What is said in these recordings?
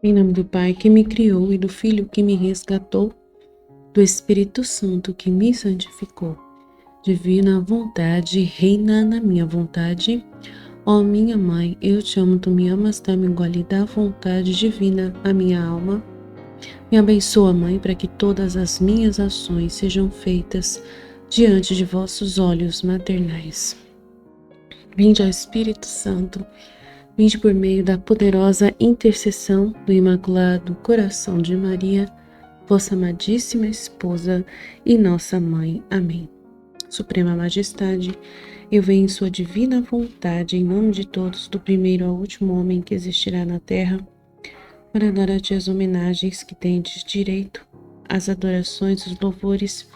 Em nome do Pai que me criou e do Filho que me resgatou, do Espírito Santo que me santificou. Divina vontade, reina na minha vontade. Ó minha mãe, eu te amo, tu me amas, dá-me igual da vontade divina a minha alma. Me abençoa, Mãe, para que todas as minhas ações sejam feitas diante de vossos olhos maternais. Vinde ao Espírito Santo, vinde por meio da poderosa intercessão do Imaculado Coração de Maria, vossa amadíssima esposa e nossa mãe. Amém. Suprema Majestade, eu venho em sua divina vontade, em nome de todos, do primeiro ao último homem que existirá na terra, para dar a ti as homenagens que tendes direito, as adorações, os louvores,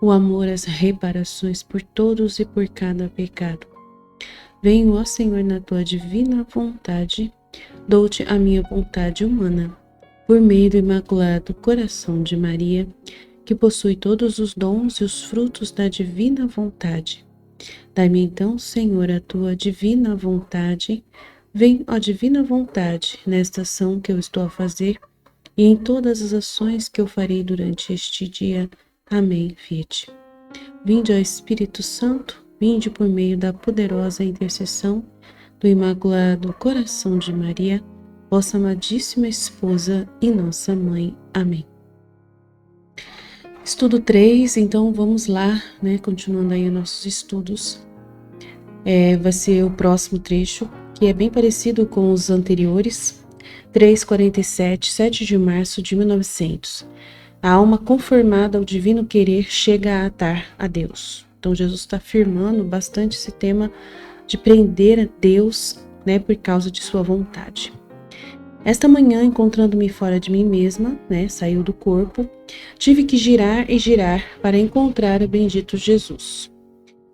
o amor, as reparações por todos e por cada pecado. Venho, ó Senhor, na tua divina vontade, dou-te a minha vontade humana, por meio do Imaculado Coração de Maria, que possui todos os dons e os frutos da divina vontade. Dai-me então, Senhor, a tua divina vontade. Vem, ó divina vontade, nesta ação que eu estou a fazer e em todas as ações que eu farei durante este dia. Amém. Fiat. Vinde, ó Espírito Santo, vinde por meio da poderosa intercessão do Imaculado Coração de Maria, vossa amadíssima esposa e nossa mãe. Amém. Estudo 3, então vamos lá, né? Continuando aí os nossos estudos. Vai ser o próximo trecho, que é bem parecido com os anteriores. 3:47, 7 de março de 1900. A alma conformada ao divino querer chega a atar a Deus. Então Jesus está afirmando bastante esse tema de prender a Deus, né, por causa de sua vontade. Esta manhã, encontrando-me fora de mim mesma, né, saiu do corpo, tive que girar e girar para encontrar o bendito Jesus.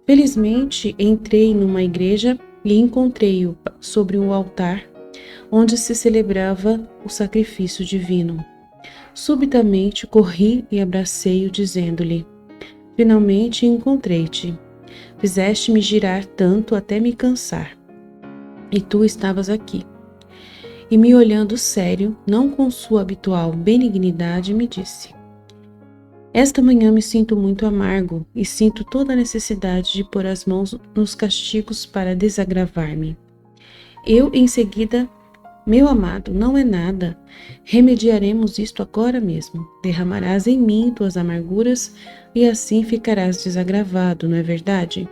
Felizmente, entrei numa igreja e encontrei-o sobre um altar onde se celebrava o sacrifício divino. Subitamente corri e abracei-o, dizendo-lhe: finalmente encontrei-te. Fizeste-me girar tanto até me cansar. E tu estavas aqui. E me olhando sério, não com sua habitual benignidade, me disse: esta manhã me sinto muito amargo e sinto toda a necessidade de pôr as mãos nos castigos para desagravar-me. Eu, em seguida: meu amado, não é nada. Remediaremos isto agora mesmo. Derramarás em mim tuas amarguras e assim ficarás desagravado, não é verdade?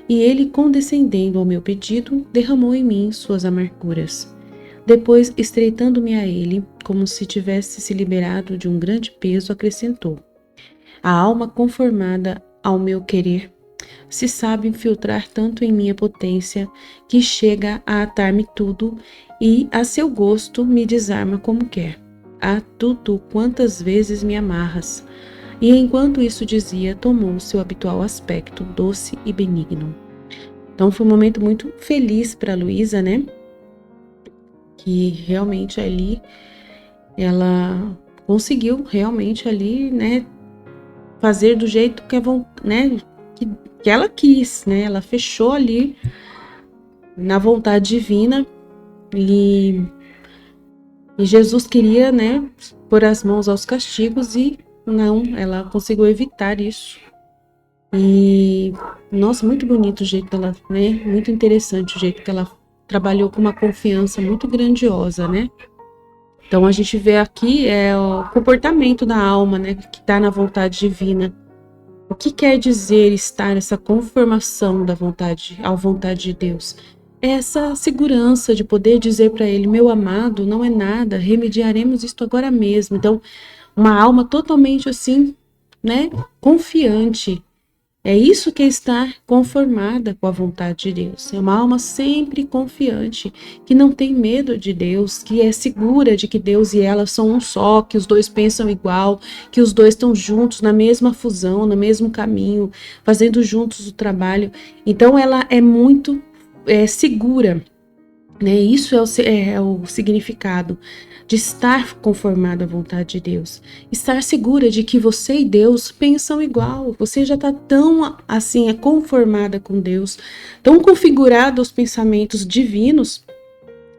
E ele, condescendendo ao meu pedido, derramou em mim suas amarguras. Depois, estreitando-me a ele, como se tivesse se liberado de um grande peso, acrescentou: a alma conformada ao meu querer se sabe infiltrar tanto em minha potência que chega a atar-me tudo e, a seu gosto, me desarma como quer. Ah, tu, quantas vezes me amarras! E enquanto isso dizia, tomou seu habitual aspecto, doce e benigno. Então foi um momento muito feliz para Luísa, né? Que realmente ali ela conseguiu realmente ali, né, fazer do jeito que que ela quis, né? Ela fechou ali na vontade divina e Jesus queria, né, pôr as mãos aos castigos e não, ela conseguiu evitar isso. E nossa, muito bonito o jeito dela, né? Muito interessante o jeito que ela trabalhou com uma confiança muito grandiosa, né? Então a gente vê aqui o comportamento da alma, né, que está na vontade divina. O que quer dizer estar nessa conformação da vontade, à vontade de Deus? É essa segurança de poder dizer para ele: meu amado, não é nada, remediaremos isto agora mesmo. Então, uma alma totalmente assim, né, confiante. É isso que é estar conformada com a vontade de Deus. É uma alma sempre confiante, que não tem medo de Deus, que é segura de que Deus e ela são um só, que os dois pensam igual, que os dois estão juntos na mesma fusão, no mesmo caminho, fazendo juntos o trabalho. Então ela é muito segura, né? Isso é o significado de estar conformado à vontade de Deus. Estar segura de que você e Deus pensam igual. Você já está tão assim, conformada com Deus, tão configurada aos pensamentos divinos,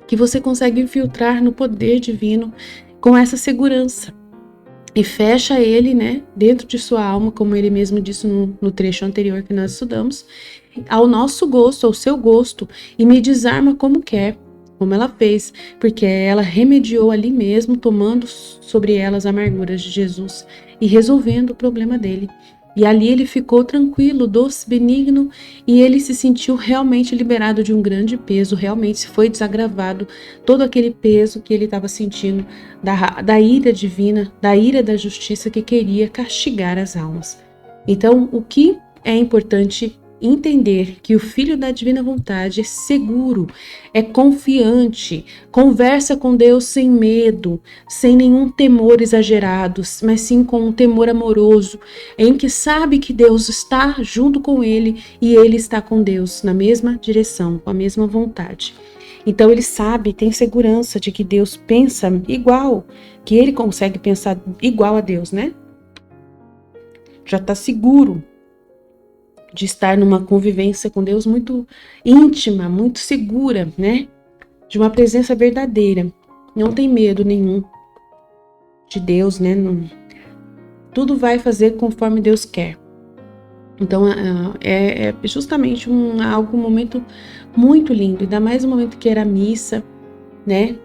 que você consegue infiltrar no poder divino com essa segurança. E fecha ele, né, dentro de sua alma, como ele mesmo disse no trecho anterior que nós estudamos, ao nosso gosto, ao seu gosto, e me desarma como quer, como ela fez, porque ela remediou ali mesmo, tomando sobre ela as amarguras de Jesus e resolvendo o problema dele. E ali ele ficou tranquilo, doce, benigno, e ele se sentiu realmente liberado de um grande peso, realmente foi desagravado todo aquele peso que ele estava sentindo da ira divina, da ira da justiça que queria castigar as almas. Então, o que é importante entender que o filho da divina vontade é seguro, é confiante, conversa com Deus sem medo, sem nenhum temor exagerado, mas sim com um temor amoroso, em que sabe que Deus está junto com ele e ele está com Deus na mesma direção, com a mesma vontade. Então ele sabe, tem segurança de que Deus pensa igual, que ele consegue pensar igual a Deus, né? Já está seguro de estar numa convivência com Deus muito íntima, muito segura, né? De uma presença verdadeira. Não tem medo nenhum de Deus, né? Tudo vai fazer conforme Deus quer. Então, é justamente um momento muito lindo. Ainda mais no momento que era a missa, né?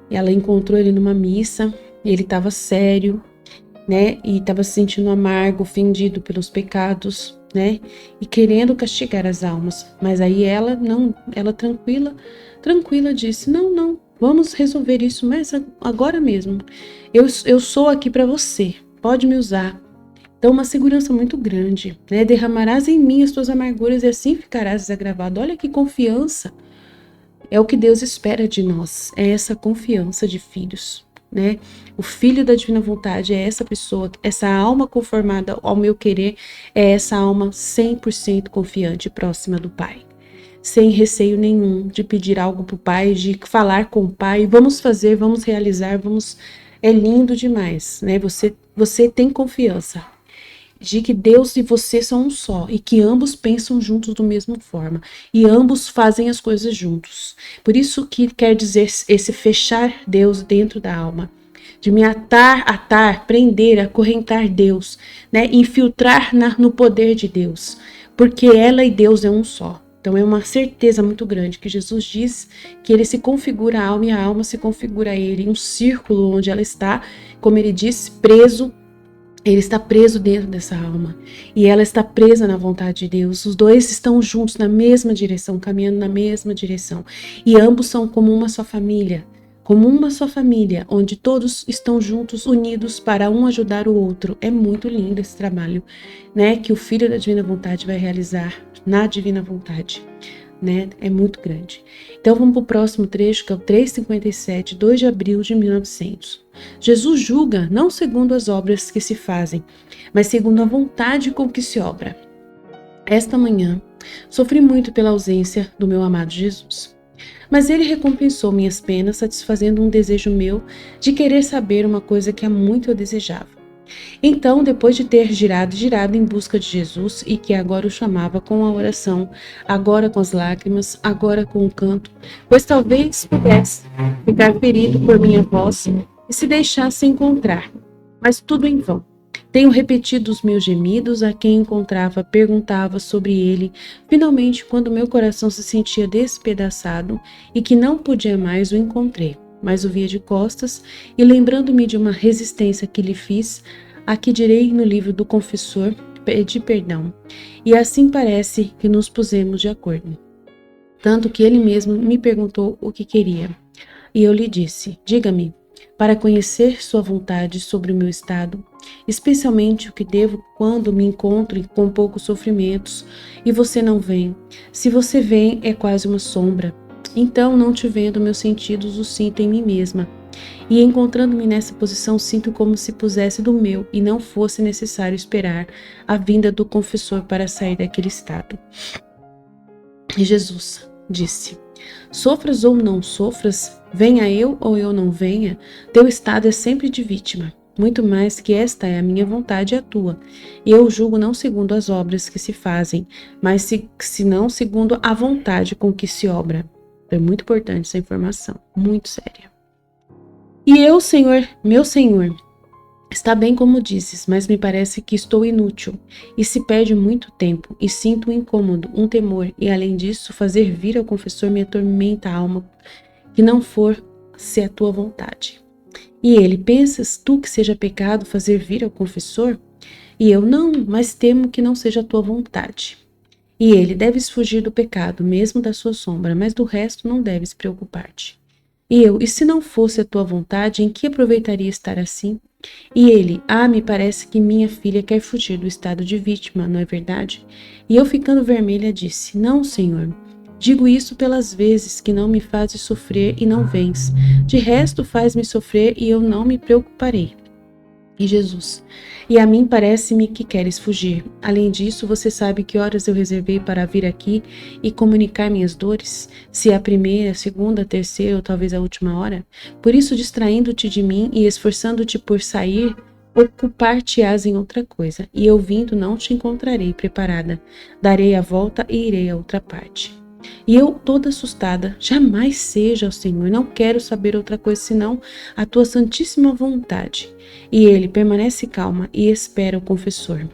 Ela encontrou ele numa missa, ele estava sério, né? E estava se sentindo amargo, ofendido pelos pecados, né? E querendo castigar as almas. Mas aí ela tranquila disse: não, vamos resolver isso, mas agora mesmo. Eu sou aqui para você, pode me usar. Então, uma segurança muito grande, né? Derramarás em mim as tuas amarguras e assim ficarás desagravado. Olha que confiança. É o que Deus espera de nós, é essa confiança de filhos, né? O filho da divina vontade é essa pessoa, essa alma conformada ao meu querer, é essa alma 100% confiante, próxima do Pai. Sem receio nenhum de pedir algo para o Pai, de falar com o Pai, vamos fazer, vamos realizar, é lindo demais, né? Você tem confiança de que Deus e você são um só e que ambos pensam juntos da mesma forma e ambos fazem as coisas juntos. Por isso que quer dizer esse fechar Deus dentro da alma, de me atar, prender, acorrentar Deus, né? Infiltrar no poder de Deus, porque ela e Deus é um só. Então é uma certeza muito grande que Jesus diz que ele se configura a alma e a alma se configura a ele, um círculo onde ela está, como ele disse, preso. Ele está preso dentro dessa alma e ela está presa na vontade de Deus. Os dois estão juntos na mesma direção, caminhando na mesma direção. E ambos são como uma só família, onde todos estão juntos, unidos para um ajudar o outro. É muito lindo esse trabalho, né? Que o Filho da Divina Vontade vai realizar na Divina Vontade, né? É muito grande. Então vamos para o próximo trecho, que é o 357, 2 de abril de 1900. Jesus julga não segundo as obras que se fazem, mas segundo a vontade com que se obra. Esta manhã, sofri muito pela ausência do meu amado Jesus. Mas ele recompensou minhas penas, satisfazendo um desejo meu de querer saber uma coisa que há muito eu desejava. Então, depois de ter girado em busca de Jesus, e que agora o chamava com a oração, agora com as lágrimas, agora com o canto, pois talvez pudesse ficar ferido por minha voz e se deixasse encontrar, mas tudo em vão. Tenho repetido os meus gemidos, a quem encontrava perguntava sobre ele. Finalmente, quando meu coração se sentia despedaçado e que não podia mais, o encontrei, mas o via de costas e, lembrando-me de uma resistência que lhe fiz, aqui direi no livro do confessor, pedi perdão, e assim parece que nos pusemos de acordo. Tanto que ele mesmo me perguntou o que queria, e eu lhe disse: diga-me, para conhecer sua vontade sobre o meu estado, especialmente o que devo quando me encontro com poucos sofrimentos e você não vem. Se você vem, é quase uma sombra. Então, não te vendo meus sentidos, o sinto em mim mesma. E encontrando-me nessa posição, sinto como se pusesse do meu e não fosse necessário esperar a vinda do confessor para sair daquele estado. E Jesus disse: sofras ou não sofras, venha eu ou eu não venha, teu estado é sempre de vítima, muito mais que esta é a minha vontade e a tua. E eu julgo não segundo as obras que se fazem, mas senão segundo a vontade com que se obra. É muito importante essa informação, muito séria. E eu, Senhor, meu Senhor, está bem como dizes, mas me parece que estou inútil, e se perde muito tempo, e sinto um incômodo, um temor, e além disso, fazer vir ao confessor me atormenta a alma, que não for se a tua vontade. E ele, pensas tu que seja pecado fazer vir ao confessor? E eu, não, mas temo que não seja a tua vontade. E ele, deves fugir do pecado, mesmo da sua sombra, mas do resto não deves preocupar-te. E eu, e se não fosse a tua vontade, em que aproveitaria estar assim? E ele, me parece que minha filha quer fugir do estado de vítima, não é verdade? E eu, ficando vermelha, disse, não, Senhor, digo isso pelas vezes que não me fazes sofrer e não vens. De resto, faz-me sofrer e eu não me preocuparei. E Jesus, e a mim parece-me que queres fugir. Além disso, você sabe que horas eu reservei para vir aqui e comunicar minhas dores? Se é a primeira, a segunda, a terceira ou talvez a última hora? Por isso, distraindo-te de mim e esforçando-te por sair, ocupar-te-ás em outra coisa. E eu vindo não te encontrarei preparada. Darei a volta e irei a outra parte. E eu, toda assustada, jamais seja o Senhor, não quero saber outra coisa senão a tua santíssima vontade. E ele permanece calma e espera o confessor.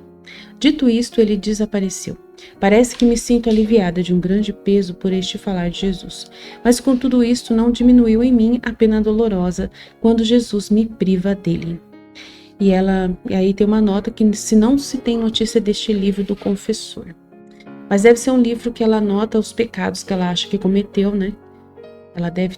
Dito isto, ele desapareceu. Parece que me sinto aliviada de um grande peso por este falar de Jesus. Mas com tudo isto não diminuiu em mim a pena dolorosa quando Jesus me priva dele. E aí tem uma nota que se não se tem notícia deste livro do confessor. Mas deve ser um livro que ela anota os pecados que ela acha que cometeu, né? Ela deve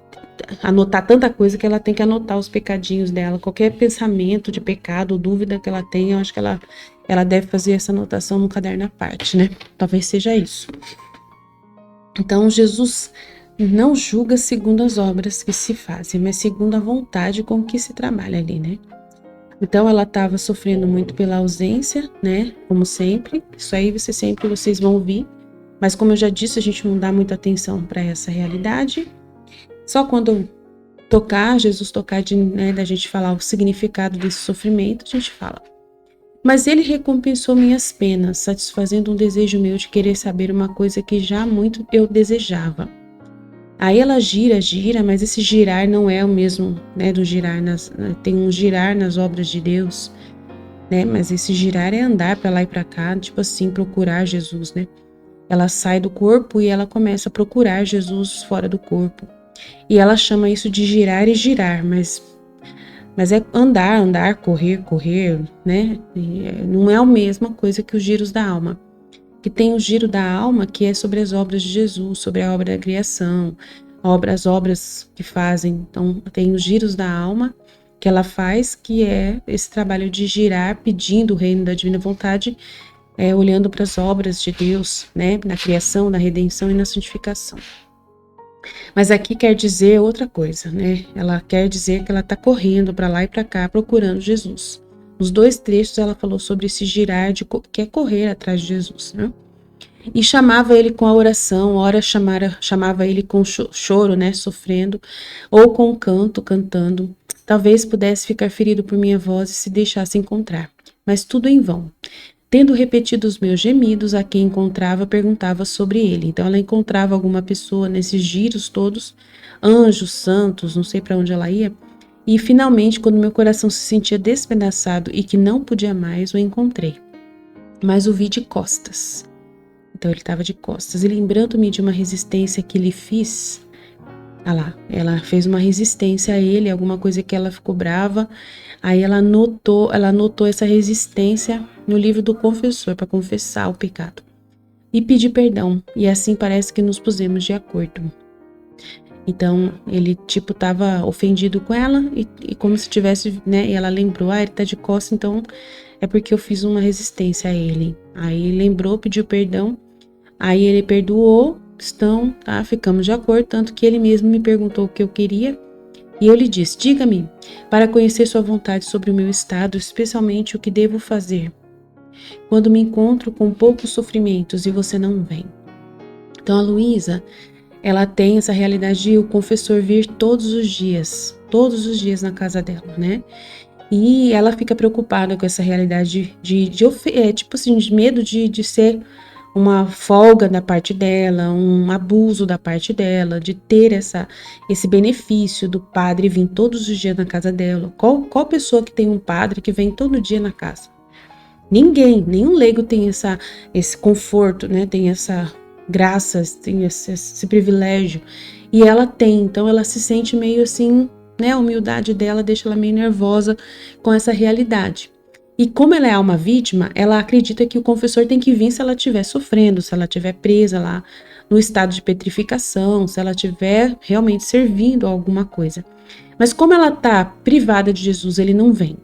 anotar tanta coisa que ela tem que anotar os pecadinhos dela. Qualquer pensamento de pecado ou dúvida que ela tenha, eu acho que ela deve fazer essa anotação no caderno à parte, né? Talvez seja isso. Então, Jesus não julga segundo as obras que se fazem, mas segundo a vontade com que se trabalha ali, né? Então ela estava sofrendo muito pela ausência, né? Como sempre. Isso aí vocês vão ouvir. Mas como eu já disse, a gente não dá muita atenção para essa realidade. Só quando Jesus tocar da gente falar o significado desse sofrimento, a gente fala. Mas ele recompensou minhas penas, satisfazendo um desejo meu de querer saber uma coisa que já há muito eu desejava. Aí ela gira, mas esse girar não é o mesmo, né, do girar tem um girar nas obras de Deus, né? Mas esse girar é andar para lá e para cá, tipo assim, procurar Jesus, né? Ela sai do corpo e ela começa a procurar Jesus fora do corpo. E ela chama isso de girar e girar, mas é andar, correr, né? Não é a mesma coisa que os giros da alma. Que tem o giro da alma, que é sobre as obras de Jesus, sobre a obra da criação, as obras que fazem. Então, tem os giros da alma que ela faz, que é esse trabalho de girar, pedindo o reino da divina vontade, olhando para as obras de Deus, né, na criação, na redenção e na santificação. Mas aqui quer dizer outra coisa, né? Ela quer dizer que ela está correndo para lá e para cá, procurando Jesus. Nos 2 trechos ela falou sobre esse girar, que é correr atrás de Jesus, né? E chamava ele com a oração, ora chamava ele com choro, né, sofrendo, ou com canto, cantando. Talvez pudesse ficar ferido por minha voz e se deixasse encontrar, mas tudo em vão. Tendo repetido os meus gemidos, a quem encontrava perguntava sobre ele. Então ela encontrava alguma pessoa nesses giros todos, anjos, santos, não sei para onde ela ia. E finalmente, quando meu coração se sentia despedaçado e que não podia mais, o encontrei. Mas o vi de costas. Então ele estava de costas. E lembrando-me de uma resistência que lhe fiz, ela fez uma resistência a ele, alguma coisa que ela ficou brava. Aí ela anotou essa resistência no livro do confessor para confessar o pecado e pedir perdão. E assim parece que nos pusemos de acordo. Então ele estava ofendido com ela e como se tivesse, né? E ela lembrou, ele tá de costas, então é porque eu fiz uma resistência a ele. Aí lembrou, pediu perdão. Aí ele perdoou. Ficamos de acordo, tanto que ele mesmo me perguntou o que eu queria, e eu lhe disse, diga-me, para conhecer sua vontade sobre o meu estado, especialmente o que devo fazer, quando me encontro com poucos sofrimentos e você não vem. Então a Luísa, ela tem essa realidade de o confessor vir todos os dias na casa dela, né? E ela fica preocupada com essa realidade de medo de ser uma folga da parte dela, um abuso da parte dela, de ter esse benefício do padre vir todos os dias na casa dela. Qual pessoa que tem um padre que vem todo dia na casa? Ninguém, nenhum leigo tem esse conforto, né? Tem essa graça, tem esse privilégio. E ela tem, então ela se sente meio assim, né? A humildade dela deixa ela meio nervosa com essa realidade. E como ela é uma vítima, ela acredita que o confessor tem que vir se ela estiver sofrendo, se ela estiver presa lá no estado de petrificação, se ela estiver realmente servindo a alguma coisa. Mas como ela está privada de Jesus, ele não vem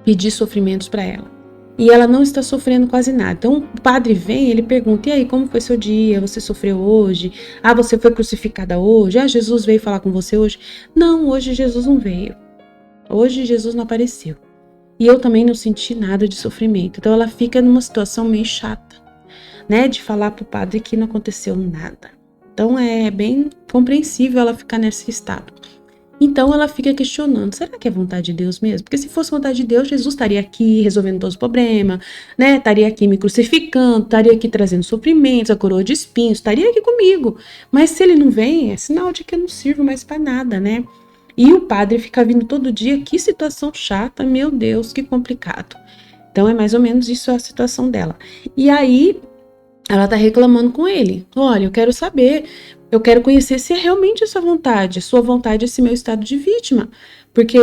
pedir sofrimentos para ela. E ela não está sofrendo quase nada. Então o padre vem, ele pergunta: e aí, como foi seu dia? Você sofreu hoje? Ah, você foi crucificada hoje? Ah, Jesus veio falar com você hoje? Não, hoje Jesus não veio. Hoje Jesus não apareceu. E eu também não senti nada de sofrimento. Então ela fica numa situação meio chata, né? De falar pro padre que não aconteceu nada. Então é bem compreensível ela ficar nesse estado. Então ela fica questionando, será que é vontade de Deus mesmo? Porque se fosse vontade de Deus, Jesus estaria aqui resolvendo todos os problemas, né? Estaria aqui me crucificando, estaria aqui trazendo sofrimentos, a coroa de espinhos, estaria aqui comigo. Mas se ele não vem, é sinal de que eu não sirvo mais para nada, né? E o padre fica vindo todo dia, que situação chata, meu Deus, que complicado. Então é mais ou menos isso a situação dela. E aí ela tá reclamando com ele. Olha, eu quero saber, eu quero conhecer se é realmente a sua vontade, esse meu estado de vítima. Porque,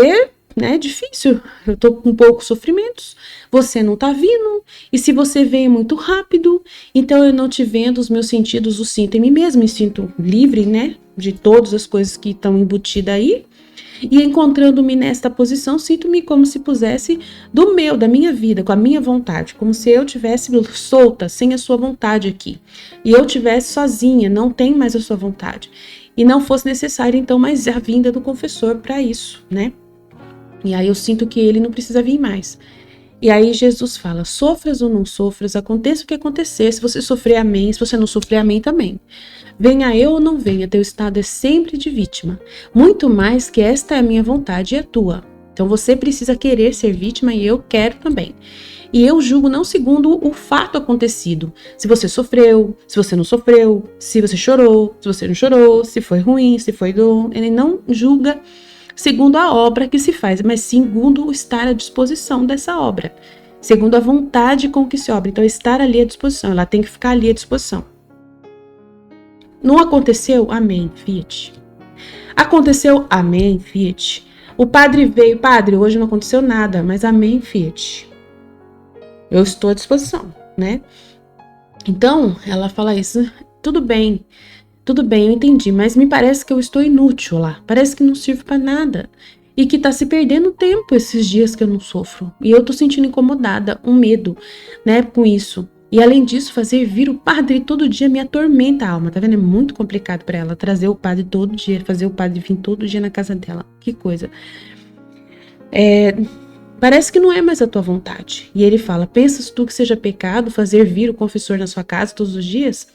né, é difícil, eu tô com poucos sofrimentos, você não tá vindo, e se você vem muito rápido, então eu não te vendo, os meus sentidos os sinto em mim mesmo, me sinto livre, né, de todas as coisas que estão embutidas aí, e encontrando-me nesta posição, sinto-me como se pusesse da minha vida, com a minha vontade, como se eu tivesse solta, sem a sua vontade aqui, e eu tivesse sozinha, não tem mais a sua vontade, e não fosse necessário então mais a vinda do confessor para isso, né? E aí eu sinto que ele não precisa vir mais. E aí Jesus fala, sofras ou não sofras, aconteça o que acontecer, se você sofrer, amém, se você não sofrer, amém também. Venha eu ou não venha, teu estado é sempre de vítima. Muito mais que esta é a minha vontade e a tua. Então você precisa querer ser vítima e eu quero também. E eu julgo não segundo o fato acontecido. Se você sofreu, se você não sofreu, se você chorou, se você não chorou, se foi ruim, se foi bom. Ele não julga segundo a obra que se faz, mas segundo o estar à disposição dessa obra. Segundo a vontade com que se obra. Então estar ali à disposição, ela tem que ficar ali à disposição. Não aconteceu? Amém, fiat. Aconteceu? Amém, fiat. O padre veio, padre, hoje não aconteceu nada, mas amém, fiat. Eu estou à disposição, né? Então, ela fala isso, tudo bem, eu entendi, mas me parece que eu estou inútil lá, parece que não sirvo para nada. E que tá se perdendo tempo esses dias que eu não sofro. E eu tô sentindo incomodada, um medo, né, com isso. E além disso, fazer vir o padre todo dia me atormenta a alma, tá vendo? É muito complicado para ela trazer o padre todo dia, fazer o padre vir todo dia na casa dela. Que coisa. Parece que não é mais a tua vontade. E ele fala, pensas tu que seja pecado fazer vir o confessor na sua casa todos os dias?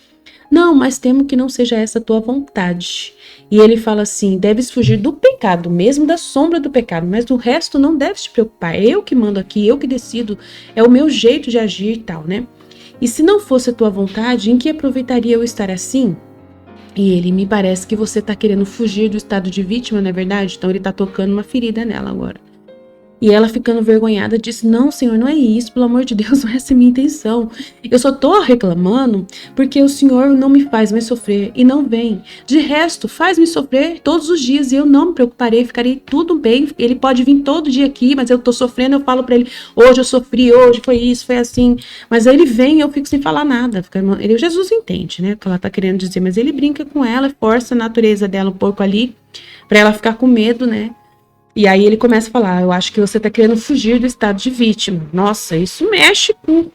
Não, mas temo que não seja essa a tua vontade. E ele fala assim, deves fugir do pecado, mesmo da sombra do pecado, mas do resto não deves te preocupar. É eu que mando aqui, eu que decido, é o meu jeito de agir e tal, né? E se não fosse a tua vontade, em que aproveitaria eu estar assim? E ele, me parece que você tá querendo fugir do estado de vítima, não é verdade? Então ele tá tocando uma ferida nela agora. E ela, ficando vergonhada, disse, não, senhor, não é isso, pelo amor de Deus, não é essa a minha intenção. Eu só tô reclamando porque o senhor não me faz mais sofrer e não vem. De resto, faz-me sofrer todos os dias e eu não me preocuparei, ficarei tudo bem. Ele pode vir todo dia aqui, mas eu tô sofrendo, eu falo pra ele, hoje eu sofri, hoje foi isso, foi assim. Mas aí ele vem e eu fico sem falar nada. Jesus entende, né, o que ela tá querendo dizer, mas ele brinca com ela, força a natureza dela um pouco ali, pra ela ficar com medo, né. E aí ele começa a falar, eu acho que você tá querendo fugir do estado de vítima. Nossa, isso mexe com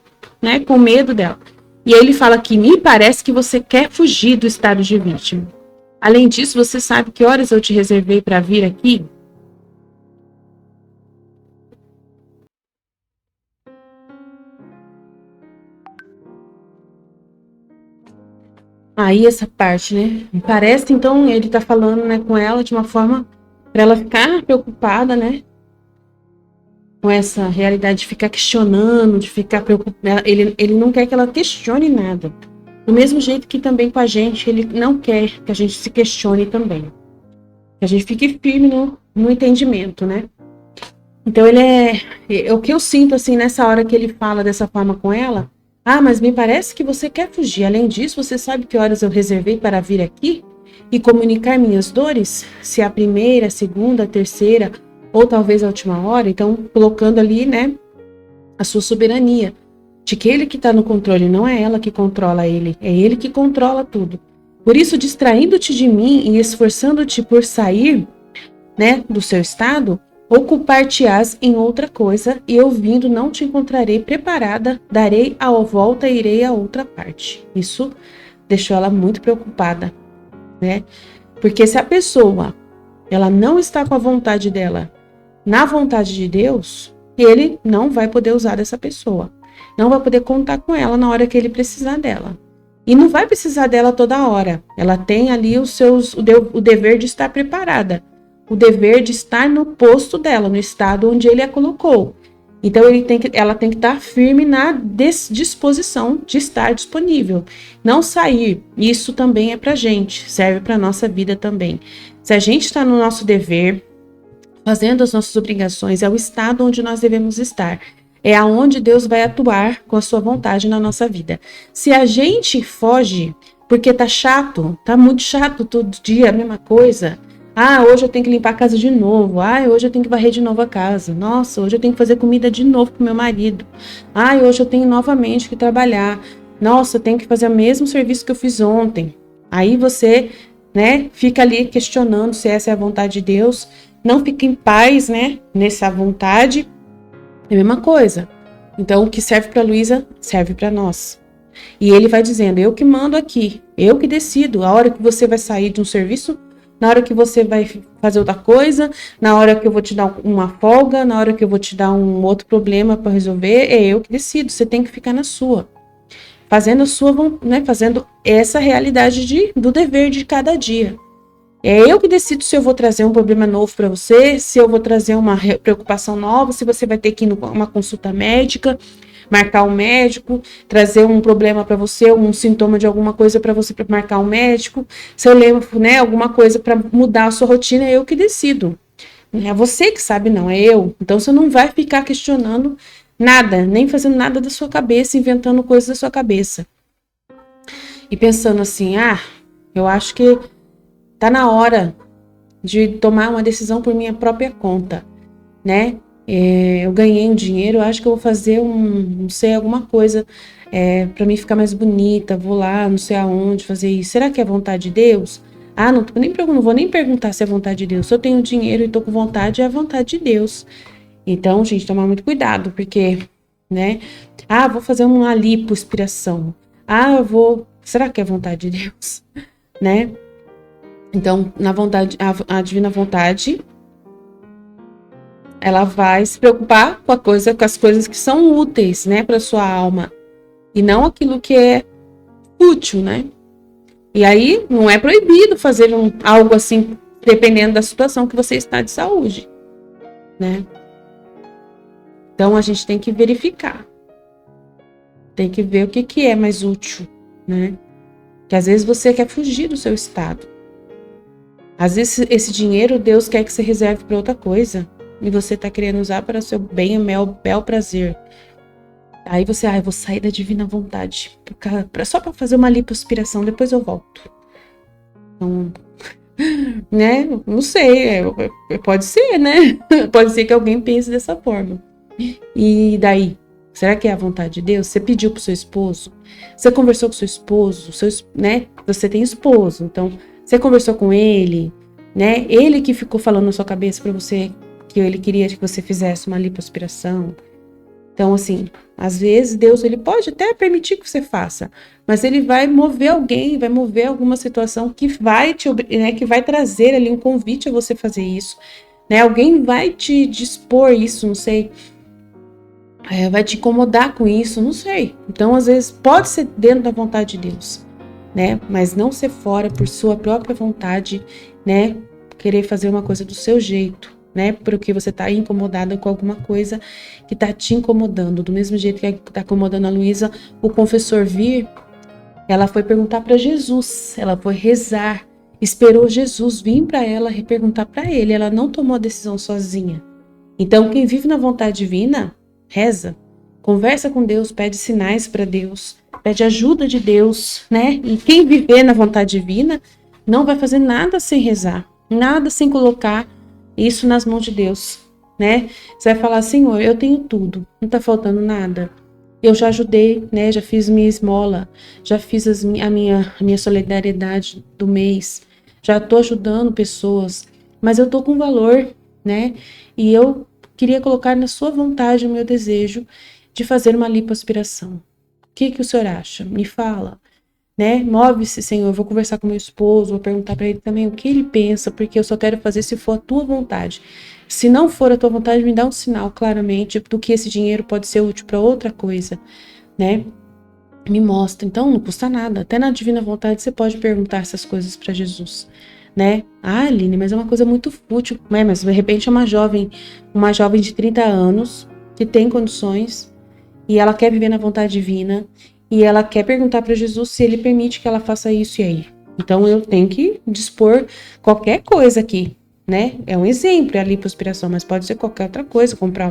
o medo dela. E aí ele fala que me parece que você quer fugir do estado de vítima. Além disso, você sabe que horas eu te reservei para vir aqui? Aí essa parte, né? Me parece, então, ele tá falando, né, com ela de uma forma para ela ficar preocupada, né? com essa realidade de ficar questionando, de ficar preocupado. Ele não quer que ela questione nada. Do mesmo jeito que também com a gente, ele não quer que a gente se questione também. Que a gente fique firme no entendimento, né? Então o que eu sinto assim nessa hora que ele fala dessa forma com ela. Ah, mas me parece que você quer fugir. Além disso, você sabe que horas eu reservei para vir aqui e comunicar minhas dores? Se é a primeira, a segunda, a terceira ou talvez a última hora. Então, colocando ali, né, a sua soberania. De que ele que está no controle, não é ela que controla ele. É ele que controla tudo. Por isso, distraindo-te de mim e esforçando-te por sair, né, do seu estado, ocupar-te-ás em outra coisa, e eu vindo não te encontrarei preparada, darei a volta e irei a outra parte. Isso deixou ela muito preocupada, né? Porque se a pessoa, ela não está com a vontade dela na vontade de Deus, ele não vai poder usar dessa pessoa. Não vai poder contar com ela na hora que ele precisar dela. E não vai precisar dela toda hora. Ela tem ali o dever de estar preparada. O dever de estar no posto dela, no estado onde ele a colocou. Então ela tem que estar firme na disposição de estar disponível. Não sair. Isso também é pra gente, serve pra nossa vida também. Se a gente está no nosso dever, fazendo as nossas obrigações, é o estado onde nós devemos estar. É aonde Deus vai atuar com a sua vontade na nossa vida. Se a gente foge porque tá chato, tá muito chato todo dia a mesma coisa. Ah, hoje eu tenho que limpar a casa de novo. Ah, hoje eu tenho que varrer de novo a casa. Nossa, hoje eu tenho que fazer comida de novo pro meu marido. Ah, hoje eu tenho novamente que trabalhar. Nossa, eu tenho que fazer o mesmo serviço que eu fiz ontem. Aí você, né, fica ali questionando se essa é a vontade de Deus. Não fica em paz, né, nessa vontade. É a mesma coisa. Então, o que serve para Luísa, serve para nós. E ele vai dizendo, eu que mando aqui. Eu que decido. A hora que você vai sair de um serviço, na hora que você vai fazer outra coisa, na hora que eu vou te dar uma folga, na hora que eu vou te dar um outro problema para resolver, é eu que decido. Você tem que ficar na sua. Fazendo a sua, né, fazendo essa realidade do dever de cada dia. É eu que decido se eu vou trazer um problema novo para você, se eu vou trazer uma preocupação nova, se você vai ter que ir numa consulta médica, marcar um médico, trazer um problema para você, um sintoma de alguma coisa para você, para marcar um médico. Se eu lembro, né, alguma coisa para mudar a sua rotina, é eu que decido. É você que sabe, não é eu. Então você não vai ficar questionando nada, nem fazendo nada da sua cabeça, inventando coisas da sua cabeça. E pensando assim, eu acho que tá na hora de tomar uma decisão por minha própria conta, né? Eu ganhei um dinheiro, acho que eu vou fazer não sei, alguma coisa para mim ficar mais bonita, vou lá, não sei aonde fazer isso. Será que é vontade de Deus? Não vou nem perguntar se é vontade de Deus. Se eu tenho dinheiro e tô com vontade, é a vontade de Deus. Então, gente, tomar muito cuidado, porque, né? Vou fazer uma lipoaspiração. Será que é vontade de Deus? Né? Então, a divina vontade, ela vai se preocupar com as coisas que são úteis, né, para sua alma, e não aquilo que é útil, né? E aí não é proibido fazer algo assim, dependendo da situação que você está de saúde, né? Então a gente tem que verificar, tem que ver o que é mais útil, né? Que às vezes você quer fugir do seu estado. Às vezes esse dinheiro Deus quer que você reserve para outra coisa. E você está querendo usar para seu bem, bel prazer. Aí você, eu vou sair da divina vontade. Só para fazer uma lipoaspiração, depois eu volto. Então, né? Não sei. Pode ser, né? Pode ser que alguém pense dessa forma. E daí? Será que é a vontade de Deus? Você pediu pro seu esposo? Você conversou com seu esposo? Né? Você tem esposo, então você conversou com ele, né? Ele que ficou falando na sua cabeça para você que ele queria que você fizesse uma lipoaspiração. Então, assim, às vezes Deus ele pode até permitir que você faça, mas ele vai mover alguém, vai mover alguma situação que vai que vai trazer ali um convite a você fazer isso, né? Alguém vai te dispor isso, não sei. Vai te incomodar com isso, não sei. Então, às vezes, pode ser dentro da vontade de Deus, né? Mas não ser fora por sua própria vontade, né? Querer fazer uma coisa do seu jeito, né? Porque você tá incomodada com alguma coisa que tá te incomodando. Do mesmo jeito que tá incomodando a Luísa, o confessor vir, ela foi perguntar para Jesus, ela foi rezar, esperou Jesus vir para ela e perguntar para ele. Ela não tomou a decisão sozinha. Então, quem vive na vontade divina, reza, conversa com Deus, pede sinais para Deus, pede ajuda de Deus, né? E quem viver na vontade divina não vai fazer nada sem rezar, nada sem colocar isso nas mãos de Deus, né? Você vai falar, Senhor, eu tenho tudo, não tá faltando nada. Eu já ajudei, né? Já fiz minha esmola, já fiz a minha solidariedade do mês, já tô ajudando pessoas, mas eu tô com valor, né? E eu queria colocar na sua vontade o meu desejo de fazer uma lipoaspiração. O que o senhor acha? Me fala, né? Move-se, Senhor. Eu vou conversar com meu esposo, vou perguntar para ele também o que ele pensa, porque eu só quero fazer se for a tua vontade. Se não for a tua vontade, me dá um sinal claramente do que esse dinheiro pode ser útil para outra coisa, né? Me mostra. Então, não custa nada. Até na divina vontade você pode perguntar essas coisas para Jesus, né? Ah, Aline, mas é uma coisa muito fútil. Mas de repente é uma jovem de 30 anos que tem condições e ela quer viver na vontade divina e ela quer perguntar para Jesus se ele permite que ela faça isso e aí. Então eu tenho que dispor qualquer coisa aqui, né? É um exemplo, é a lipoaspiração, mas pode ser qualquer outra coisa, comprar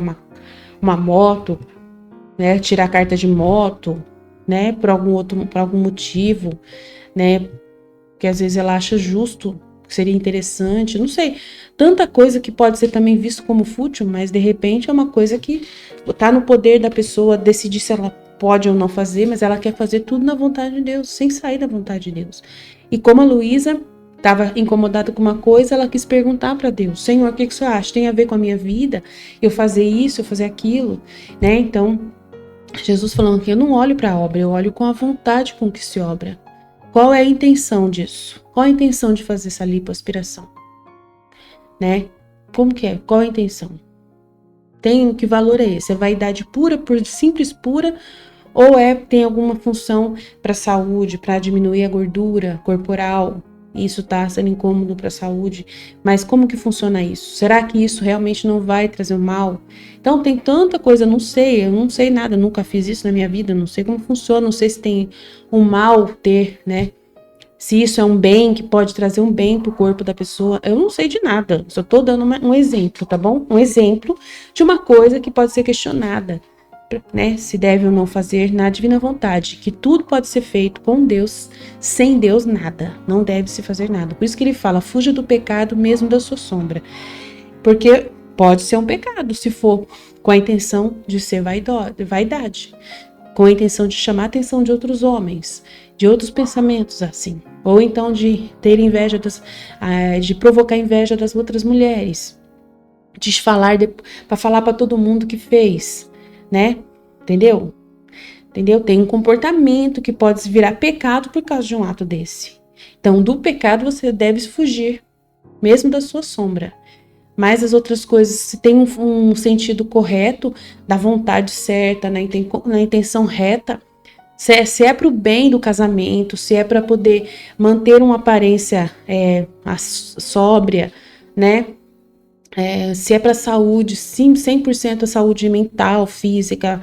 uma moto, né? Tirar a carta de moto, né? Por algum motivo, né? Que às vezes ela acha justo, que seria interessante, não sei. Tanta coisa que pode ser também visto como fútil, mas de repente é uma coisa que tá no poder da pessoa decidir se ela pode ou não fazer, mas ela quer fazer tudo na vontade de Deus, sem sair da vontade de Deus. E como a Luísa estava incomodada com uma coisa, ela quis perguntar para Deus, Senhor, o que você acha? Tem a ver com a minha vida? Eu fazer isso, eu fazer aquilo? Né? Então, Jesus falando que eu não olho para a obra, eu olho com a vontade com que se obra. Qual é a intenção disso? Qual a intenção de fazer essa lipoaspiração? Né? Como que é? Qual a intenção? Que valor é esse? É vaidade pura, por simples pura, ou tem alguma função para a saúde, para diminuir a gordura corporal? Isso está sendo incômodo para a saúde, mas como que funciona isso? Será que isso realmente não vai trazer um mal? Então tem tanta coisa, eu não sei nada, nunca fiz isso na minha vida, não sei como funciona, não sei se tem um mal ter, né? Se isso é um bem que pode trazer um bem para o corpo da pessoa, eu não sei de nada, só estou dando um exemplo, tá bom? Um exemplo de uma coisa que pode ser questionada, né? Se deve ou não fazer na divina vontade, que tudo pode ser feito com Deus, sem Deus nada, não deve se fazer nada. Por isso que ele fala, fuja do pecado mesmo da sua sombra, porque pode ser um pecado se for com a intenção de ser vaidade, com a intenção de chamar a atenção de outros homens, de outros pensamentos assim, ou então de ter inveja de provocar inveja das outras mulheres, de falar para falar para todo mundo que fez, né? Entendeu? Tem um comportamento que pode virar pecado por causa de um ato desse. Então, do pecado você deve fugir, mesmo da sua sombra. Mas as outras coisas, se tem um sentido correto, da vontade certa, na intenção reta, se é para o bem do casamento, se é para poder manter uma aparência sóbria, né? Se é para a saúde, sim, 100% a saúde mental, física,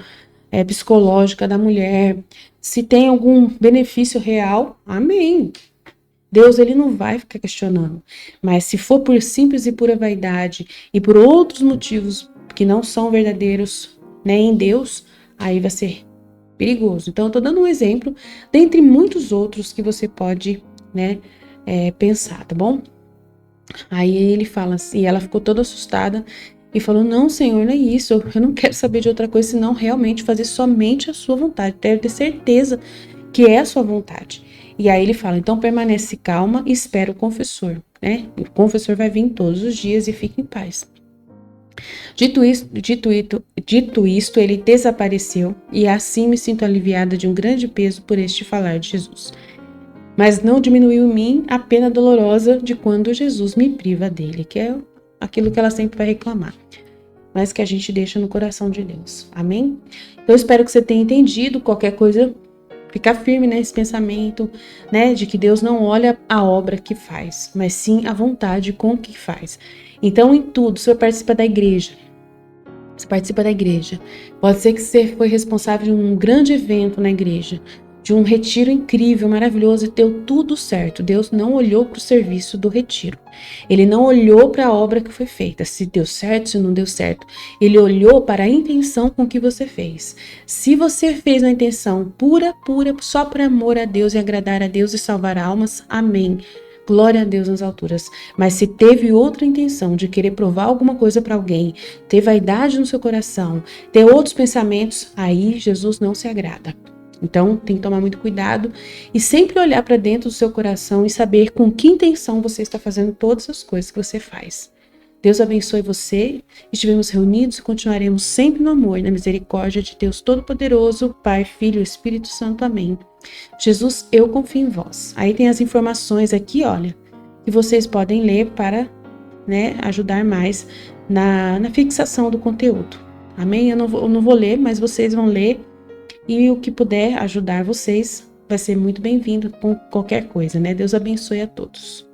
psicológica da mulher, se tem algum benefício real, amém. Deus, ele não vai ficar questionando. Mas se for por simples e pura vaidade e por outros motivos que não são verdadeiros, né, em Deus, aí vai ser perigoso. Então, eu tô dando um exemplo dentre muitos outros que você pode, né, pensar, tá bom? Aí ele fala assim, e ela ficou toda assustada e falou, não, Senhor, não é isso, eu não quero saber de outra coisa, senão realmente fazer somente a sua vontade. Deve ter certeza que é a sua vontade. E aí ele fala, então permanece calma e espera o confessor, né? O confessor vai vir todos os dias e fique em paz. Dito isto, ele desapareceu e assim me sinto aliviada de um grande peso por este falar de Jesus. Mas não diminuiu em mim a pena dolorosa de quando Jesus me priva dele, que é aquilo que ela sempre vai reclamar, mas que a gente deixa no coração de Deus. Amém? Então, eu espero que você tenha entendido. Qualquer coisa, ficar firme nesse pensamento, né, de que Deus não olha a obra que faz, mas sim a vontade com que faz. Então, em tudo, você participa da igreja. Você participa da igreja. Pode ser que você foi responsável de um grande evento na igreja, de um retiro incrível, maravilhoso, e deu tudo certo. Deus não olhou para o serviço do retiro. Ele não olhou para a obra que foi feita, se deu certo, se não deu certo. Ele olhou para a intenção com que você fez. Se você fez a intenção pura, só por amor a Deus e agradar a Deus e salvar almas, amém. Glória a Deus nas alturas. Mas se teve outra intenção de querer provar alguma coisa para alguém, ter vaidade no seu coração, ter outros pensamentos, aí Jesus não se agrada. Então, tem que tomar muito cuidado e sempre olhar para dentro do seu coração e saber com que intenção você está fazendo todas as coisas que você faz. Deus abençoe você. Estivemos reunidos e continuaremos sempre no amor e na misericórdia de Deus Todo-Poderoso, Pai, Filho e Espírito Santo. Amém. Jesus, eu confio em vós. Aí tem as informações aqui, olha, que vocês podem ler para, né, ajudar mais na fixação do conteúdo. Amém? Eu não vou ler, mas vocês vão ler e o que puder ajudar vocês vai ser muito bem-vindo com qualquer coisa, né? Deus abençoe a todos.